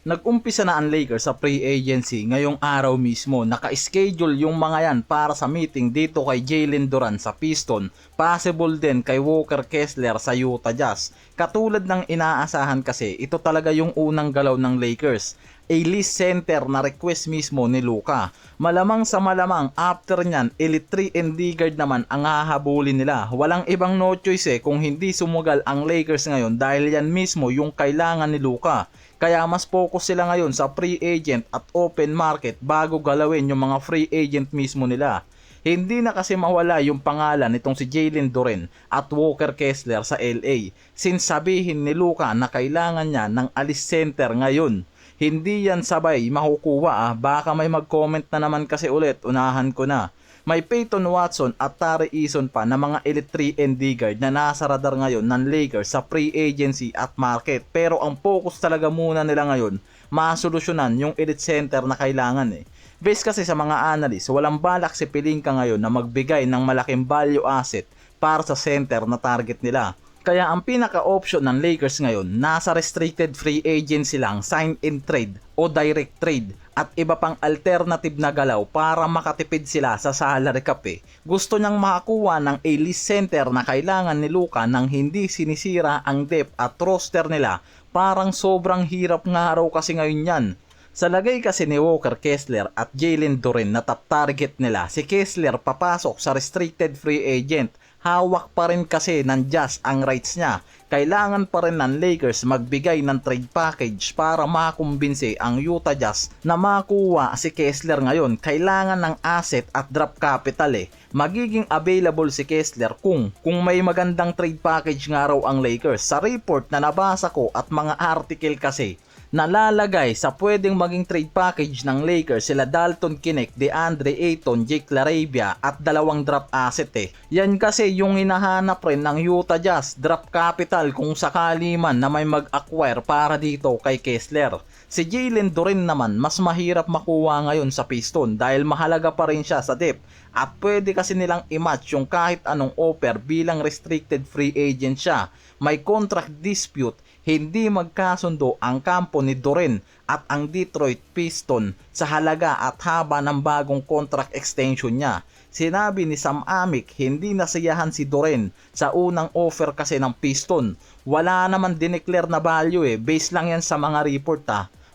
Nag-umpisa na ang Lakers sa free agency ngayong araw mismo. Naka-schedule yung mga yan para sa meeting dito kay Jalen Duren sa Piston. Possible din kay Walker Kessler sa Utah Jazz. Katulad ng inaasahan kasi, ito talaga yung unang galaw ng Lakers. A-list center na request mismo ni Luka. Malamang sa malamang after nyan, Elite 3 and D-guard naman ang hahabulin nila. Walang ibang no choice kung hindi sumugal ang Lakers ngayon dahil yan mismo yung kailangan ni Luka. Kaya mas focus sila ngayon sa free agent at open market bago galawin yung mga free agent mismo nila. Hindi na kasi mawala yung pangalan nitong si Jalen Duren at Walker Kessler sa LA since sabihin ni Luka na kailangan niya ng alis center ngayon. Hindi yan sabay makukuha baka may mag-comment na naman kasi ulit, unahan ko na. May Peyton Watson at Tari Eason pa na mga Elite 3 and D-guard na nasa radar ngayon ng Lakers sa free agency at market. Pero ang focus talaga muna nila ngayon, masolusyonan yung elite center na kailangan Based kasi sa mga analyst, walang balak si Pelinka ngayon na magbigay ng malaking value asset para sa center na target nila. Kaya ang pinaka-option ng Lakers ngayon, nasa restricted free agency lang, sign and trade o direct trade at iba pang alternative na galaw para makatipid sila sa salary cap Gusto niyang makakuha ng A-list center na kailangan ni Luka nang hindi sinisira ang depth at roster nila. Parang sobrang hirap nga raw kasi ngayon yan. Sa lagay kasi ni Walker Kessler at Jalen Duren na top target nila, si Kessler papasok sa restricted free agent. Hawak pa rin kasi ng Jazz ang rights niya. Kailangan pa rin ng Lakers magbigay ng trade package para makumbinse ang Utah Jazz na makuha si Kessler ngayon. Kailangan ng asset at draft capital Magiging available si Kessler kung may magandang trade package nga raw ang Lakers. Sa report na nabasa ko at mga article kasi, nalalagay sa pwedeng maging trade package ng Lakers sila Dalton Knecht, DeAndre Ayton, Jake LaRavia at dalawang draft asset Yan kasi yung hinahanap rin ng Utah Jazz, draft capital kung sakali man na may mag-acquire para dito kay Kessler. Si Jalen Duren naman mas mahirap makuha ngayon sa Piston dahil mahalaga pa rin siya sa depth at pwede kasi nilang i-match yung kahit anong offer bilang restricted free agent siya. May contract dispute, hindi magkasundo ang kampo ni Duren at ang Detroit Piston sa halaga at haba ng bagong contract extension niya. Sinabi ni Sam Amick hindi nasiyahan si Duren sa unang offer kasi ng Piston. Wala naman dineclare na value base lang yan sa mga report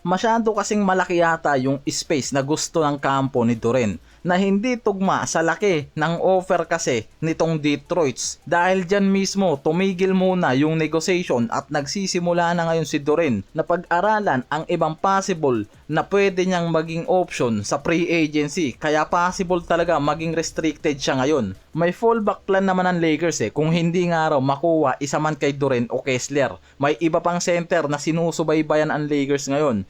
Masyado kasing malaki yata yung space na gusto ng kampo ni Duren na hindi tugma sa laki ng offer kasi nitong Detroit. Dahil dyan mismo tumigil muna yung negotiation at nagsisimula na ngayon si Duren na pag-aralan ang ibang possible na pwede niyang maging option sa free agency. Kaya possible talaga maging restricted siya ngayon. May fallback plan naman ng Lakers kung hindi nga raw makuha isa man kay Duren o Kessler. May iba pang center na sinusubaybayan ang Lakers ngayon.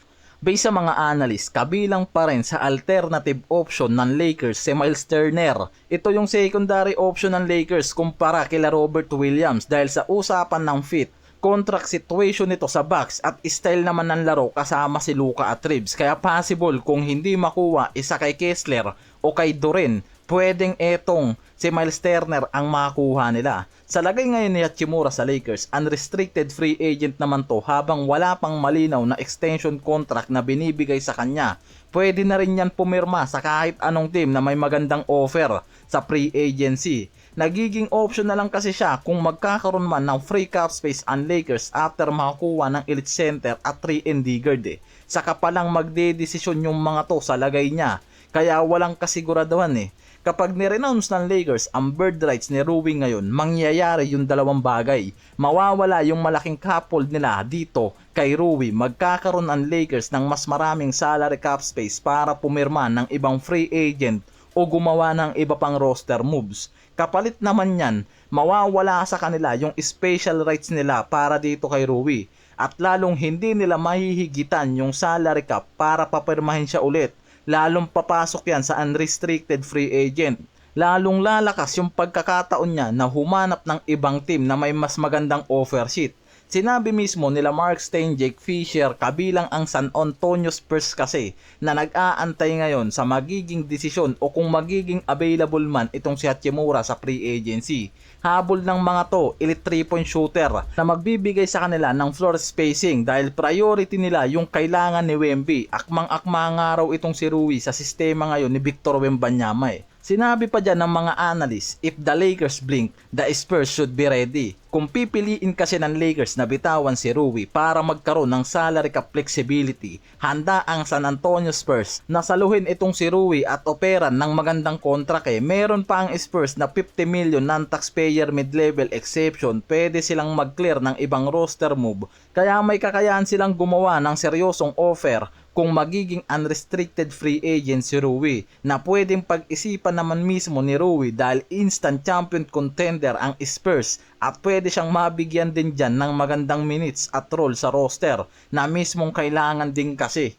Based sa mga analyst, kabilang pa rin sa alternative option ng Lakers si Miles Turner. Ito yung secondary option ng Lakers kumpara kila Robert Williams dahil sa usapan ng fit, contract situation nito sa Bucks at style naman ng laro kasama si Luka at Reeves. Kaya possible kung hindi makuha isa kay Kessler o kay Duren, pwedeng etong si Miles Turner ang makakuha nila. Sa lagay ngayon ni Hachimura sa Lakers, unrestricted free agent naman to habang wala pang malinaw na extension contract na binibigay sa kanya. Pwede na rin yan pumirma sa kahit anong team na may magandang offer sa free agency. Nagiging option na lang kasi siya kung magkakaroon man ng free cap space ang Lakers after makakuha ng elite center at 3 and D guard Saka palang magdedesisyon yung mga to sa lagay niya. Kaya walang kasiguraduhan Kapag ni-renounce ng Lakers ang bird rights ni Rui ngayon, mangyayari yung dalawang bagay. Mawawala yung malaking cap hold nila dito kay Rui. Magkakaroon ang Lakers ng mas maraming salary cap space para pumirma ng ibang free agent o gumawa ng iba pang roster moves. Kapalit naman yan, mawawala sa kanila yung special rights nila para dito kay Rui. At lalong hindi nila mahihigitan yung salary cap para papirmahin siya ulit. Lalong papasok yan sa unrestricted free agent. Lalong lalakas yung pagkakataon niya na humanap ng ibang team na may mas magandang offer sheet. Sinabi mismo nila Mark Stein, Jake Fisher, kabilang ang San Antonio Spurs kasi na nag-aantay ngayon sa magiging desisyon o kung magiging available man itong si Hachimura sa free agency. Habol ng mga to, elite 3-point shooter na magbibigay sa kanila ng floor spacing dahil priority nila yung kailangan ni Wemby. Akmang-akma nga raw itong si Rui sa sistema ngayon ni Victor Wembanyama eh. Sinabi pa dyan ng mga analyst, if the Lakers blink, the Spurs should be ready. Kung pipiliin kasi ng Lakers na bitawan si Rui para magkaroon ng salary cap flexibility, handa ang San Antonio Spurs na saluhin itong si Rui at operan ng magandang contract eh. Meron pa ang Spurs na 50 million non-taxpayer mid-level exception, pwede silang mag-clear ng ibang roster move. Kaya may kakayahan silang gumawa ng seryosong offer kung magiging unrestricted free agent si Rui na pwedeng pag-isipan naman mismo ni Rui dahil instant champion contender ang Spurs at pwede siyang mabigyan din dyan ng magandang minutes at role sa roster na mismong kailangan din kasi.